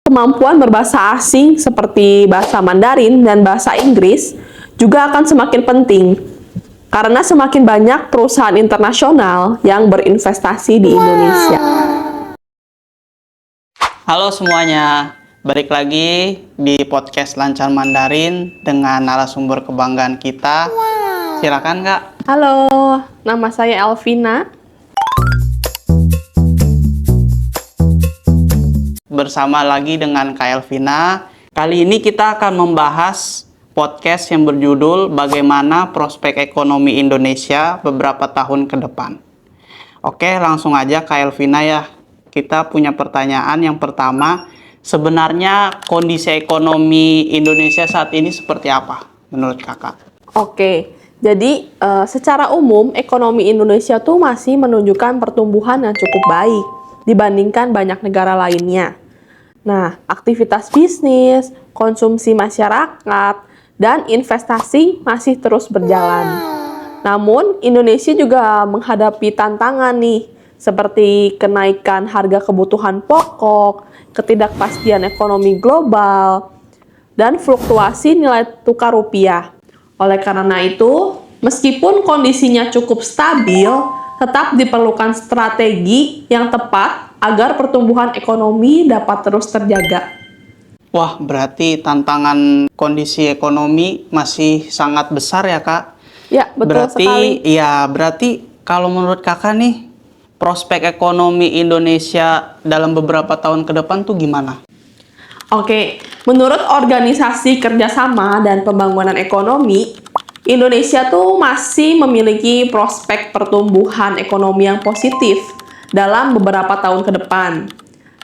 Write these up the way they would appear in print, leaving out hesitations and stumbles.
Kemampuan berbahasa asing seperti bahasa Mandarin dan bahasa Inggris juga akan semakin penting karena semakin banyak perusahaan internasional yang berinvestasi di Indonesia. Halo semuanya, balik lagi di podcast Lancar Mandarin dengan narasumber kebanggaan kita. Silakan Kak. Halo, nama saya Elvina. Bersama lagi dengan Kak Elvina. Kali ini kita akan membahas podcast yang berjudul Bagaimana Prospek Ekonomi Indonesia Beberapa Tahun ke Depan. Oke, langsung aja Kak Elvina ya. Kita punya pertanyaan yang pertama, sebenarnya kondisi ekonomi Indonesia saat ini seperti apa menurut Kakak? Oke, jadi secara umum ekonomi Indonesia tuh masih menunjukkan pertumbuhan yang cukup baik dibandingkan banyak negara lainnya. Nah, aktivitas bisnis, konsumsi masyarakat, dan investasi masih terus berjalan. Namun, Indonesia juga menghadapi tantangan nih, seperti kenaikan harga kebutuhan pokok, ketidakpastian ekonomi global, dan fluktuasi nilai tukar rupiah. Oleh karena itu, meskipun kondisinya cukup stabil, tetap diperlukan strategi yang tepat agar pertumbuhan ekonomi dapat terus terjaga. Wah, berarti tantangan kondisi ekonomi masih sangat besar ya, Kak? Ya, betul sekali. Berarti kalau menurut Kakak nih, prospek ekonomi Indonesia dalam beberapa tahun ke depan tuh gimana? Oke, menurut Organisasi Kerjasama dan Pembangunan Ekonomi, Indonesia tuh masih memiliki prospek pertumbuhan ekonomi yang positif dalam beberapa tahun ke depan.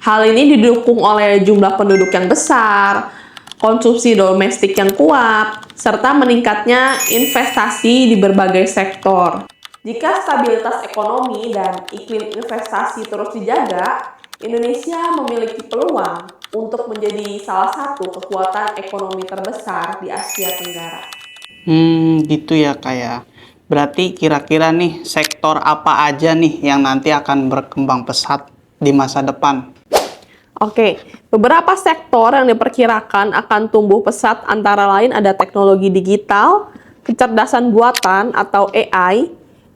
Hal ini didukung oleh jumlah penduduk yang besar, konsumsi domestik yang kuat, serta meningkatnya investasi di berbagai sektor. Jika stabilitas ekonomi dan iklim investasi terus dijaga, Indonesia memiliki peluang untuk menjadi salah satu kekuatan ekonomi terbesar di Asia Tenggara. Gitu ya, Kak ya. Berarti kira-kira nih sektor apa aja nih yang nanti akan berkembang pesat di masa depan? Oke, beberapa sektor yang diperkirakan akan tumbuh pesat antara lain ada teknologi digital, kecerdasan buatan atau AI,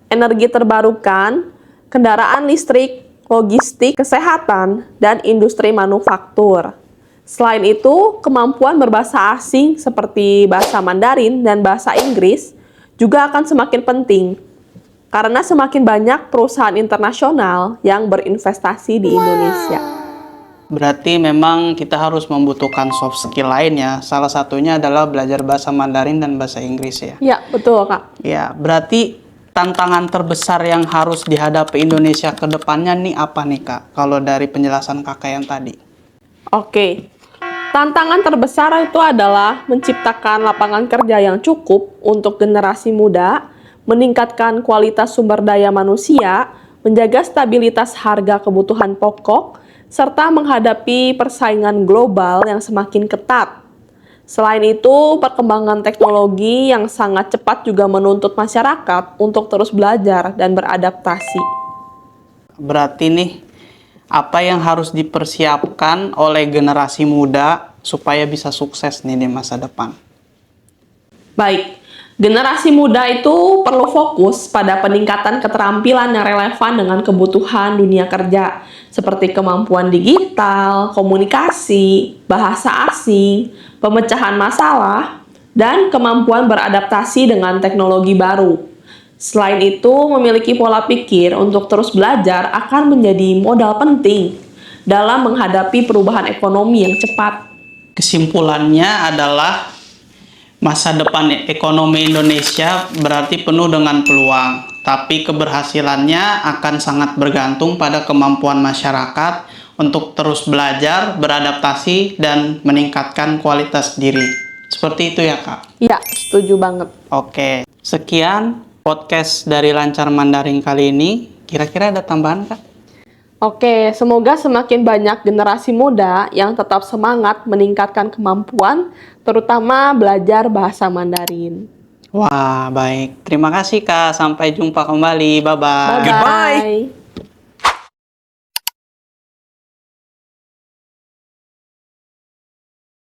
energi terbarukan, kendaraan listrik, logistik, kesehatan, dan industri manufaktur. Selain itu, kemampuan berbahasa asing seperti bahasa Mandarin dan bahasa Inggris juga akan semakin penting karena semakin banyak perusahaan internasional yang berinvestasi di Indonesia. Berarti memang kita harus membutuhkan soft skill lainnya. Salah satunya adalah belajar bahasa Mandarin dan bahasa Inggris ya. Ya, betul Kak. Ya, berarti tantangan terbesar yang harus dihadapi Indonesia ke depannya nih apa nih Kak? Kalau dari penjelasan Kakak yang tadi. Oke, tantangan terbesar itu adalah menciptakan lapangan kerja yang cukup untuk generasi muda, meningkatkan kualitas sumber daya manusia, menjaga stabilitas harga kebutuhan pokok, serta menghadapi persaingan global yang semakin ketat. Selain itu, perkembangan teknologi yang sangat cepat juga menuntut masyarakat untuk terus belajar dan beradaptasi. Berarti nih, apa yang harus dipersiapkan oleh generasi muda supaya bisa sukses nih di masa depan? Baik, generasi muda itu perlu fokus pada peningkatan keterampilan yang relevan dengan kebutuhan dunia kerja, seperti kemampuan digital, komunikasi, bahasa asing, pemecahan masalah, dan kemampuan beradaptasi dengan teknologi baru. Selain itu, memiliki pola pikir untuk terus belajar akan menjadi modal penting dalam menghadapi perubahan ekonomi yang cepat. Kesimpulannya adalah masa depan ekonomi Indonesia berarti penuh dengan peluang, tapi keberhasilannya akan sangat bergantung pada kemampuan masyarakat untuk terus belajar, beradaptasi, dan meningkatkan kualitas diri. Seperti itu ya, Kak? Ya, setuju banget. Oke, sekian podcast dari Lancar Mandarin kali ini. Kira-kira ada tambahan, Kak? Oke, semoga semakin banyak generasi muda yang tetap semangat meningkatkan kemampuan, terutama belajar bahasa Mandarin. Wah, baik. Terima kasih, Kak. Sampai jumpa kembali. Bye-bye. Bye-bye.